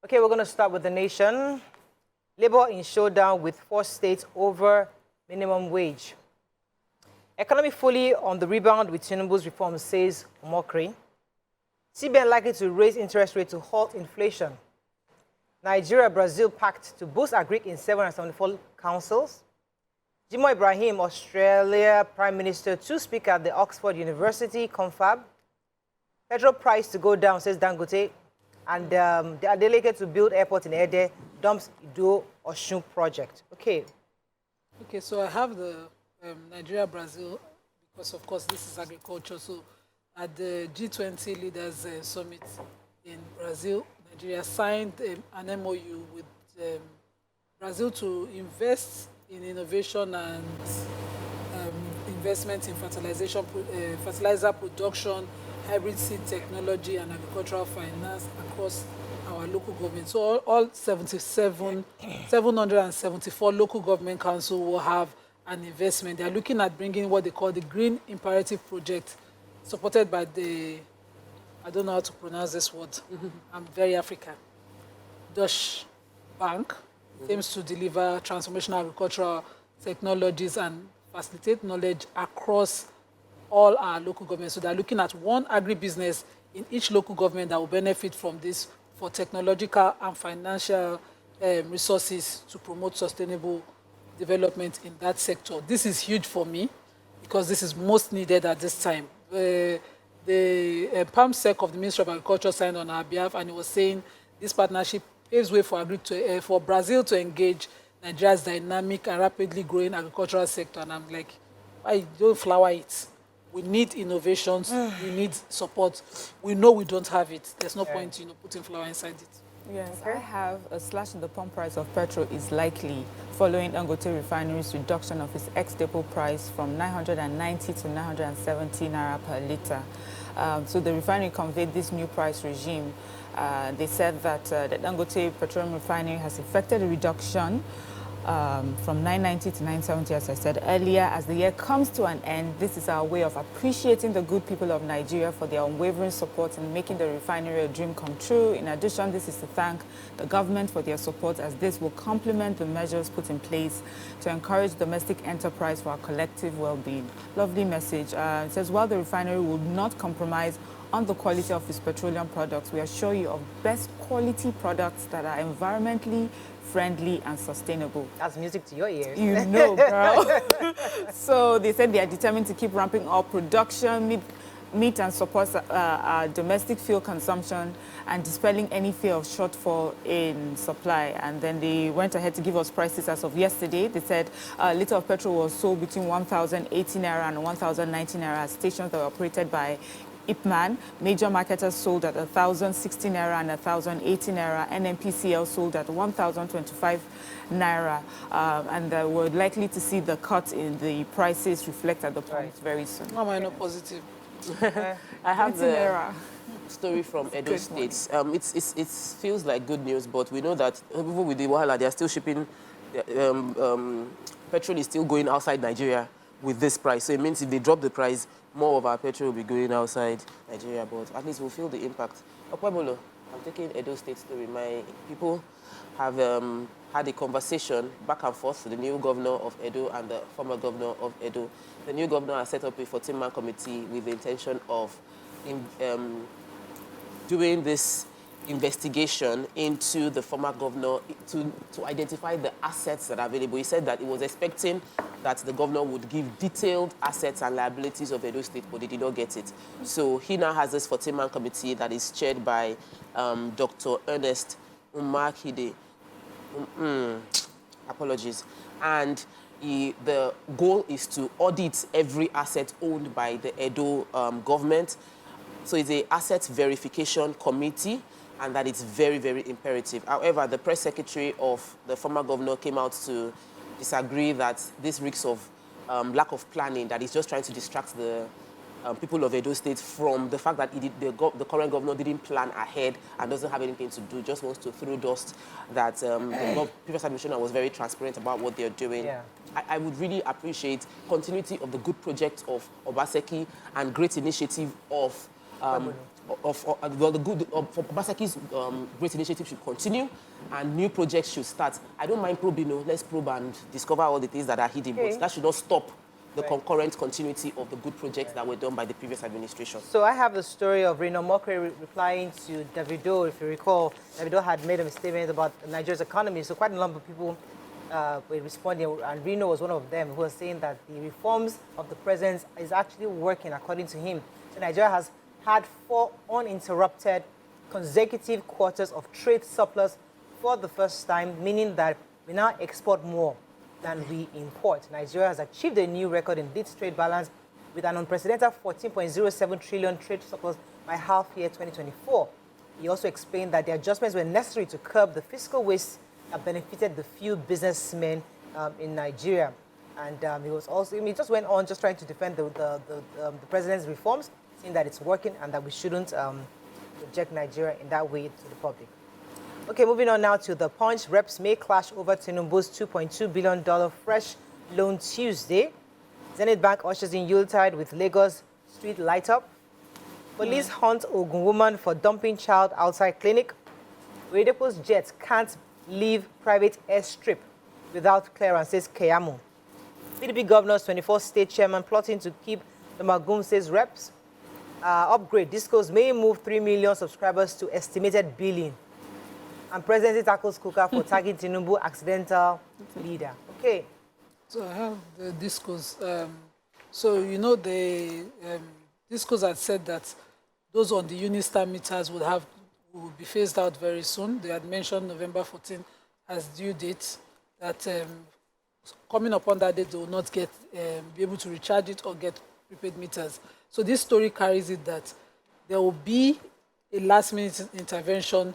Okay, we're going to start with the nation. Labour in showdown with 4 states over minimum wage. Economy fully on the rebound with Tinubu's reforms, says Omokri. CBN likely to raise interest rate to halt inflation. Nigeria, Brazil pact to boost agric in 774 councils. Jimoh Ibrahim, Australia Prime Minister, to speak at the Oxford University confab. Petrol price to go down, says Dangote. And they are delegated to build airport in Aide, dumps Ido Osun project. Okay. Okay, so I have the Nigeria, Brazil, because of course this is agriculture. So at the G20 Leaders Summit in Brazil, Nigeria signed an MOU with Brazil to invest in innovation and investment in fertilizer production, hybrid seed technology and agricultural finance across our local government. So all 774 local government councils will have an investment. They are looking at bringing what they call the Green Imperative Project, supported by the, I don't know how to pronounce this word, I'm very African, Dutch Bank, aims to deliver transformational agricultural technologies and facilitate knowledge across all our local governments. So they're looking at one agribusiness in each local government that will benefit from this for technological and financial resources to promote sustainable development in that sector. This is huge for me because this is most needed at this time. The PAMSEC of the Ministry of Agriculture signed on our behalf, and it was saying this partnership paves way for Brazil to engage Nigeria's dynamic and rapidly growing agricultural sector. And I'm like, why don't flower it? We need innovations. We need support. We know we don't have it. There's no point, putting flour inside it. Yes, I have a slash in the pump price of petrol is likely following Dangote Refinery's reduction of its ex-depot price from 990 to 970 naira per litre. So the refinery conveyed this new price regime. They said that the Dangote Petroleum Refinery has effected a reduction from 990 to 970, as I said earlier. As the year comes to an end, this is our way of appreciating the good people of Nigeria for their unwavering support in making the refinery a dream come true. In addition, this is to thank the government for their support, as this will complement the measures put in place to encourage domestic enterprise for our collective well-being. Lovely message. It says, while the refinery will not compromise on the quality of its petroleum products, we assure you of best quality products that are environmentally friendly and sustainable. That's music to your ears. You know, girl. So they said they are determined to keep ramping up production, meet and support our domestic fuel consumption and dispelling any fear of shortfall in supply. And then they went ahead to give us prices as of yesterday. They said a litre of petrol was sold between 1,018 naira and 1,019 naira at stations that were operated by ipman. Major marketers sold at 1,060 naira and 1,080 naira. NNPCL sold at 1,025 naira. And we're likely to see the cut in the prices reflect at the pumps very soon. Why am I not positive? I have the story from Edo State. It feels like good news, but we know that even with the Wahala, they are still shipping. Petrol is still going outside Nigeria with this price. So it means if they drop the price, more of our petrol will be going outside Nigeria, but at least we'll feel the impact. Opebolo, I'm taking Edo State story. My people have had a conversation back and forth with the new governor of Edo and the former governor of Edo. The new governor has set up a 14-man committee with the intention of doing this investigation into the former governor to identify the assets that are available. He said that he was expecting that the governor would give detailed assets and liabilities of Edo State, but he did not get it. So he now has this 14-man committee that is chaired by Dr. Ernest Umakide. Apologies. And the goal is to audit every asset owned by the Edo government. So it's an asset verification committee, and that it's very, very imperative. However, the press secretary of the former governor came out to disagree that this reeks of lack of planning, that he's just trying to distract the people of Edo State from the fact that the current governor didn't plan ahead and doesn't have anything to do, just wants to throw dust, that the previous administration was very transparent about what they're doing. Yeah. I would really appreciate continuity of the good project of Obaseki and great initiative of the good for Obasanjo's great initiative should continue, and new projects should start. I don't mind probing. Let's probe and discover all the things that are hidden, but that should not stop the concurrent continuity of the good projects that were done by the previous administration. So I have the story of Reno Omokri replying to Davido. If you recall, Davido had made a statement about Nigeria's economy. So quite a number of people were responding, and Reno was one of them, who was saying that the reforms of the president is actually working according to him. So Nigeria has had 4 uninterrupted consecutive quarters of trade surplus for the first time, meaning that we now export more than we import. Nigeria has achieved a new record in its trade balance with an unprecedented 14.07 trillion trade surplus by half year 2024. He also explained that the adjustments were necessary to curb the fiscal waste that benefited the few businessmen in Nigeria. And he was also, he just went on just trying to defend the president's reforms, saying that it's working and that we shouldn't reject Nigeria in that way to the public. Okay, moving on now to The Punch. Reps may clash over Tinubu's $2.2 billion fresh loan Tuesday. Zenith Bank ushers in Yuletide with Lagos street light up. Police hunt Ogun woman for dumping child outside clinic. Oyedepo's jet can't leave private airstrip without clearance, says Keyamo. PDP governor's 24th state chairman plotting to keep the Magum, says reps. Upgrade. Discos may move 3 million subscribers to estimated billion. And presidency tackles Kuka for tagging Tinubu accidental leader. Okay. So I have the discourse. So, you know, the discourse had said that those on the Unistar meters will be phased out very soon. They had mentioned November 14 as due date, that coming upon that date, they will not get be able to recharge it or get prepaid meters. So this story carries it that there will be a last-minute intervention,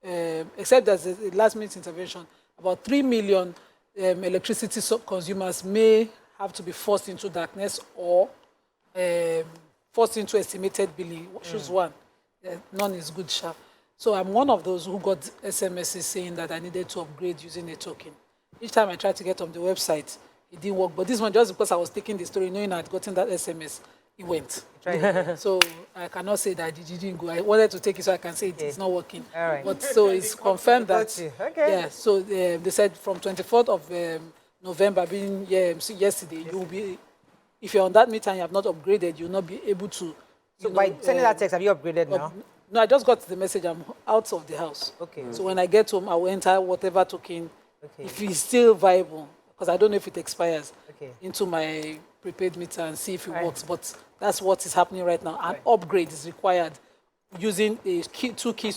except there's a last-minute intervention. About 3 million electricity consumers may have to be forced into darkness or forced into estimated billing. Choose one. None is good, sharp. So I'm one of those who got SMSs saying that I needed to upgrade using a token. Each time I tried to get on the website, it didn't work. But this one, just because I was taking the story, knowing I had gotten that SMS, it went. So I cannot say that it didn't go. I wanted to take it so I can say it's not working. All right. But so it's confirmed that. Okay. Yeah. So they said from 24th of November, being yesterday, you will be. If you're on that meter and you have not upgraded, you'll not be able to. So by sending that text, have you upgraded now? No, I just got the message. I'm out of the house. Okay. So when I get home, I will enter whatever token, if it's still viable, because I don't know if it expires, into my prepaid meter and see if it works. But that's what is happening right now. An upgrade is required using a two key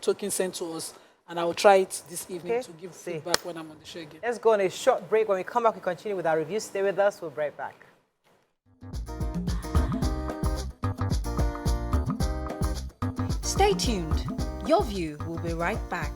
token sent to us. And I will try it this evening to give feedback when I'm on the show again. Let's go on a short break. When we come back, we continue with our review. Stay with us. We'll be right back. Stay tuned. Your View will be right back.